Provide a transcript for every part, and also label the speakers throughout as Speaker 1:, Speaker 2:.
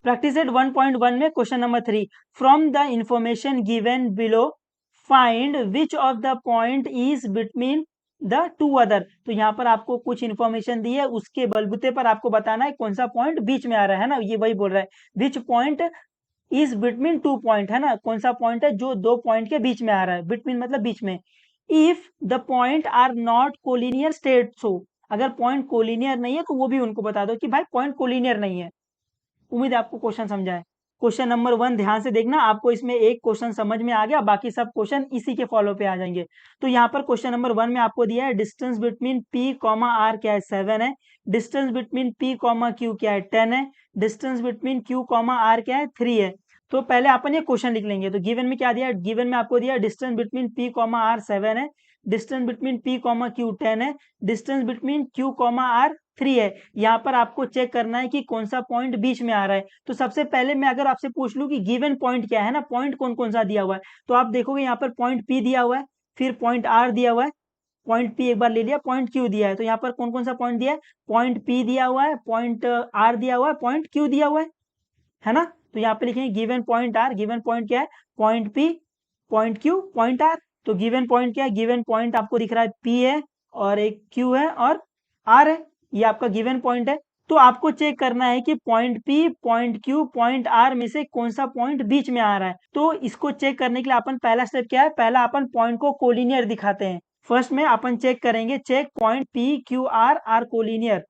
Speaker 1: Practice eight 1.1 में question number 3, from the information given below find which of the point is between the two other. तो यहाँ पर आपको कुछ information दी है, उसके बलबूते पर आपको बताना है कौन सा पॉइंट बीच में आ रहा है ना, ये वही बोल रहा है which point is between two point, है ना, कौन सा पॉइंट है जो दो पॉइंट के बीच में आ रहा है, बिटवीन मतलब बीच में। If the point are not collinear state so, अगर पॉइंट कोलिनियर नहीं है तो वो भी उनको बता दो कि भाई पॉइंट कोलिनियर नहीं है। उम्मीद है आपको क्वेश्चन समझा है। क्वेश्चन नंबर 1 ध्यान से देखना, आपको इसमें एक क्वेश्चन समझ में आ गया, बाकी सब क्वेश्चन इसी के फॉलो पे आ जाएंगे। तो यहाँ पर क्वेश्चन नंबर 1 में आपको दिया है distance between P comma R क्या है 7 है, distance between P comma Q क्या है 10 है, distance between Q comma R क्या है 3 है। तो पहले अपन ये क्वेश्चन लिख लेंगे। तो गिवन में क्या दिया है, गिवन में आपको दिया distance between P comma R 7 है, distance between P comma Q 10 है, distance between Q comma R 3 है। यहाँ पर आपको चेक करना है कि कौन सा पॉइंट बीच में आ रहा है। तो सबसे पहले मैं अगर आपसे पूछ लूं कि गिवन पॉइंट क्या है ना, पॉइंट कौन कौन सा दिया हुआ है, तो आप देखोगे यहाँ पर पॉइंट P दिया हुआ है, फिर पॉइंट R दिया हुआ है, पॉइंट P एक बार ले लिया, पॉइंट Q दिया है। तो यहाँ पर कौन कौन सा पॉइंट दिया है, पॉइंट P दिया हुआ है, पॉइंट R दिया हुआ है, पॉइंट Q दिया हुआ है ना। तो यहाँ पे लिखेंगे given point R, given point क्या है, point P, point Q, point R। तो गिवन पॉइंट क्या है, गिवन पॉइंट आपको दिख रहा है P है और एक Q है और R है, ये आपका गिवन पॉइंट है। तो आपको चेक करना है कि point P, point Q, point R में से कौन सा पॉइंट बीच में आ रहा है। तो इसको चेक करने के लिए अपन पहला स्टेप क्या है, पहला अपन पॉइंट को कोलिनियर दिखाते हैं। फर्स्ट में अपन चेक करेंगे, check point P Q R are collinear.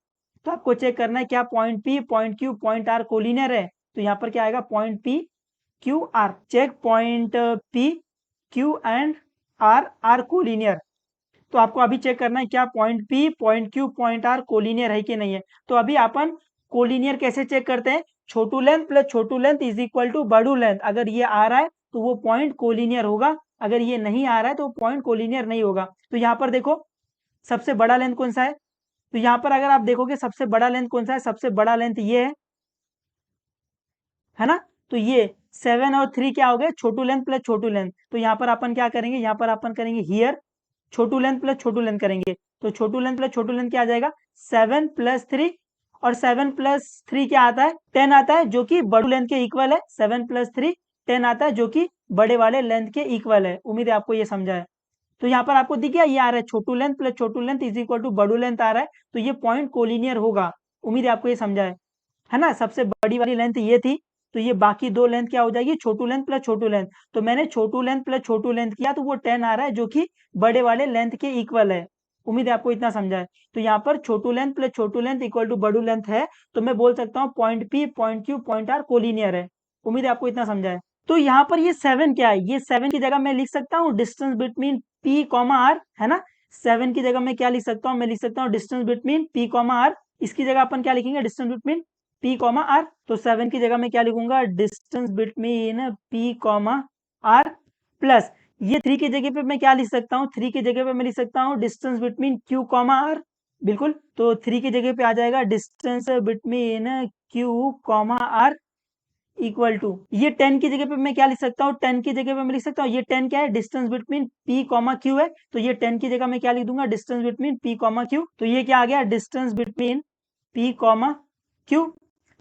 Speaker 1: तो आपको चेक करना है क्या point P, point Q, point R collinear है। तो यहाँ पर क्या आएगा, point P Q R, check point P Q and R are collinear. तो आपको अभी चेक करना है क्या point P, point Q, point R collinear है कि नहीं है। तो अभी अपन कोलिनियर कैसे चेक करते हैं, छोटू लेंथ प्लस छोटू लेंथ इज इक्वल टू बड़ू लेंथ। अगर ये आ रहा है तो वो पॉइंट कोलिनियर होगा, अगर ये नहीं आ रहा है तो पॉइंट कोलिनियर नहीं होगा। तो यहाँ पर देखो सबसे बड़ा लेंथ कौन सा है, तो यहाँ पर अगर आप देखोगे सबसे बड़ा लेंथ कौन सा है, सबसे बड़ा लेंथ ये है ना। तो ये 7 और 3 क्या हो गए, छोटू लेंथ प्लस छोटू लेंथ। तो यहाँ पर अपन क्या करेंगे, यहाँ पर अपन करेंगे हियर छोटू लेंथ प्लस छोटू लेंथ करेंगे। तो छोटू लेंथ प्लस छोटू लेंथ क्या आ जाएगा, 7 प्लस 3, और 7 प्लस 3 क्या आता है, 10 आता है, जो कि बड़ू लेंथ के इक्वल है। 7 प्लस 3 10 आता है, जो कि बड़े वाले लेंथ के इक्वल है। उम्मीद है आपको ये समझा है। तो यहाँ पर आपको दिख गया, ये आ रहा है छोटू लेंथ प्लस छोटू लेंथ इज इक्वल टू बड़ू लेंथ आ रहा है, तो ये पॉइंट कोलिनियर होगा। उम्मीद है आपको ये समझा है ना। सबसे बड़ी वाली लेंथ ये थी, तो ये बाकी दो लेंथ क्या हो जाएगी, छोटू लेंथ प्लस छोटू लेंथ। तो मैंने छोटू लेंथ प्लस छोटू लेंथ किया तो वो 10 आ रहा है, जो कि बड़े वाले लेंथ के इक्वल है। उम्मीद है आपको इतना समझा है। तो यहाँ पर छोटू लेंथ प्लस छोटू लेंथ इक्वल टू बड़ू लेंथ है, तो मैं बोल सकता हूँ point P, point Q, point R collinear है। उम्मीद है आपको इतना समझा है। तो यहाँ पर ये 7 क्या है, ये 7 की जगह मैं लिख सकता हूँ distance between P comma R, है ना। 7 की जगह मैं क्या लिख सकता हूँ, मैं लिख सकता हूँ distance between P comma R। इसकी जगह अपन क्या लिखेंगे, distance between P comma R। तो 7 की जगह मैं क्या लिखूंगा, distance between P comma R plus ये 3 की जगह पे मैं क्या लिख सकता हूँ, 3 की जगह पे मैं लिख सकता हूँ distance between Q comma R। बिल्कुल, तो 3 की जगह पे आ जाएगा distance between Q comma R equal to ये 10 की जगह पे मैं क्या लिख सकता हूँ, 10 की जगह पे मैं लिख सकता हूँ ये 10 क्या है, distance between P comma Q है। तो ये 10 की जगह मैं क्या लिख दूंगा, distance between P comma Q। तो ये क्या आ गया, distance between P comma Q।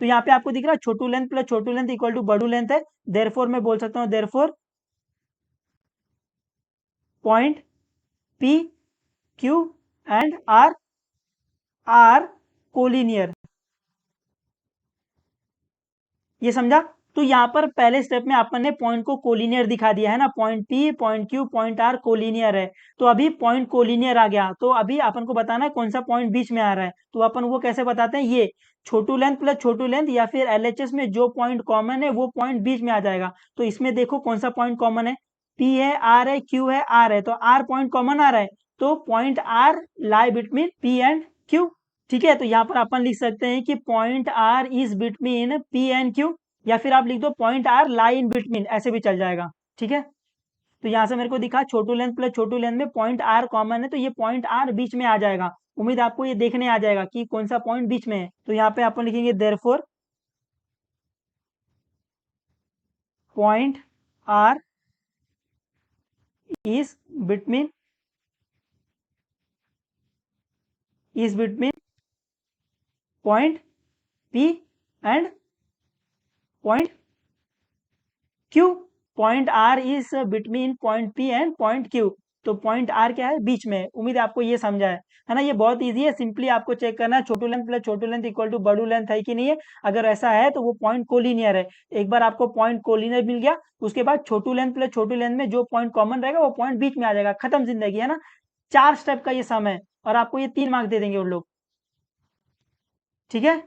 Speaker 1: तो यहाँ पे आपको दिख रहा है छोटू लेंथ प्लस छोटू लेंथ इक्वल टू बड़ू लेंथ है। देयरफॉर मैं बोल सकता हूँ, therefore point P Q and R are collinear. ये समझा। तो यहाँ पर पहले स्टेप में अपन ने पॉइंट को कोलिनियर दिखा दिया है ना, point P, point Q, point R collinear है। तो अभी पॉइंट कोलिनियर आ गया, तो अभी अपन को बताना है कौन सा पॉइंट बीच में आ रहा है। तो अपन वो कैसे बताते हैं, ये छोटू लेंथ प्लस छोटू लेंथ या फिर LHS में जो पॉइंट कॉमन है वो पॉइंट बीच में आ जाएगा। तो इसमें देखो कौन सा पॉइंट कॉमन है, P है, R है, Q है, R है। तो R पॉइंट कॉमन आ रहा है, तो point R lie between P and Q। ठीक है, तो यहाँ पर अपन लिख सकते हैं कि point R is between P and Q, या फिर आप लिख दो point R lie in between, ऐसे भी चल जाएगा। ठीक है, तो यहाँ से मेरे को दिखा छोटू लेंथ प्लस छोटू लेंथ में पॉइंट R कॉमन है, तो ये पॉइंट R बीच में आ जाएगा। उम्मीद आपको ये देखने आ जाएगा कि कौन सा पॉइंट बीच में है। तो यहाँ पे अपन लिखेंगे therefore point R is between point P and point Q, point R is between point P and point Q. तो पॉइंट आर क्या है, बीच में है। उम्मीद है आपको ये समझा है ना। ये बहुत इजी है, सिंपली आपको चेक करना है छोटू लेंथ प्लस छोटू लेंथ इक्वल टू बड़ू लेंथ है कि नहीं है। अगर ऐसा है तो वो पॉइंट कोलिनियर है। एक बार आपको पॉइंट कोलिनियर मिल गया, उसके बाद छोटू लेंथ प्लस छोटू लेंथ में जो पॉइंट कॉमन रहेगा वो पॉइंट बीच में आ जाएगा, खत्म जिंदगी, है ना। 4 स्टेप का ये सम है और आपको ये 3 मार्क्स दे देंगे उन लोग। ठीक है।